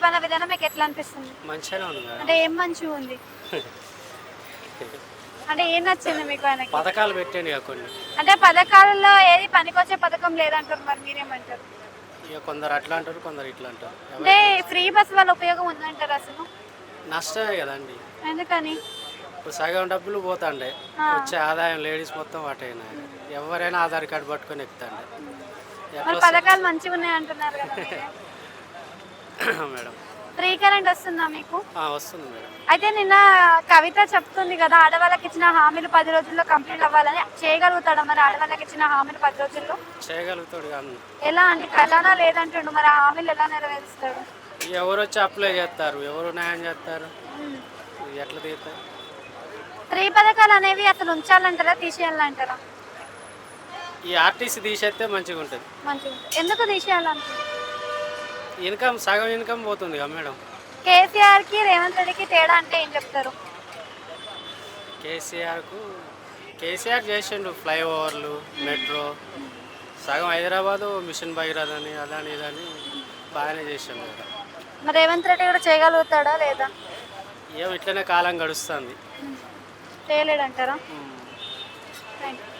పరిపాలన విధానం మీకు ఎట్లా అనిపిస్తుంది? మంచిగానే ఉంది మేడం. అంటే ఏం మంచిగా ఉంది? అంటే ఏం నచ్చింది మీకు ఆయనకి? పథకాలు పెట్టండి ఇక కొన్ని. అంటే పథకాలలో ఏది పనికొచ్చే పథకం లేదంటారు, మరి మీరేమంటారు? ఇక కొందరు అట్లా అంటారు, కొందరు ఇట్లా అంటారు. అంటే ఫ్రీ బస్ వల్ల ఉపయోగం ఉందంటారు అసలు? నష్టమే కదండి. ఎందుకని? ఇప్పుడు సగం డబ్బులు పోతాండే, ఆ. వచ్చే ఆదాయం లేడీస్ మొత్తం వాటైనా. ఎవరైనా ఆధార్ కార్డు పట్టుకొని ఎక్కుతాండే. మరి పథకాలు మంచిగా ఉన్నాయి అంటున్నారు కదా మీరే. మేడం ఫ్రీ కరెంట్ వస్తుందా మీకు? వస్తుంది మేడం. అయితే నిన్న కవిత చెప్తుంది కదా, ఆడవాళ్ళకి ఇచ్చిన హామీలు 10 రోజుల్లో కంప్లీట్ అవ్వాలని. చేయగలుగుతాడా మరి ఆడవాళ్ళకి ఇచ్చిన హామీలు 10 రోజుల్లో? చేయగలుగుతాడు కాదు. ఎలా అంటే ప్రధాన లేదంటుండు, మరి ఆ హామీలు ఎలా నెరవేరుస్తాడు? ఎవరు వచ్చి అప్లై చేస్తారు, ఎవరు న్యాయం చేస్తారు, ఎట్లా తీరుతారు? ఫ్రీ పథకాలు అనేవి అసలు ఉంచాలంటారా, తీసేయాలంటారా? ఈ ఆర్టీసీ తీసేస్తే మంచిగా ఉంటుంది. మంచిగా ఎందుకు తీసేయాలంటారు? ఇన్కమ్ సగం ఇన్కమ్ పోతుంది కదా మేడం. కేసీఆర్కి రేవంత్ రెడ్డికి తేడా అంటే ఏం చెప్తారు? కేసీఆర్ చేసిండు ఫ్లైఓవర్లు, మెట్రో, సగం హైదరాబాదు మిషన్ భగీరథ అని అదని ఇదని బాగానే చేసిండు కదా. మరి రేవంత్ రెడ్డి కూడా చేయగలుగుతాడా లేదా? ఏం ఇట్లనే కాలం గడుస్తుంది. చేయలేడంటారా? Thank you.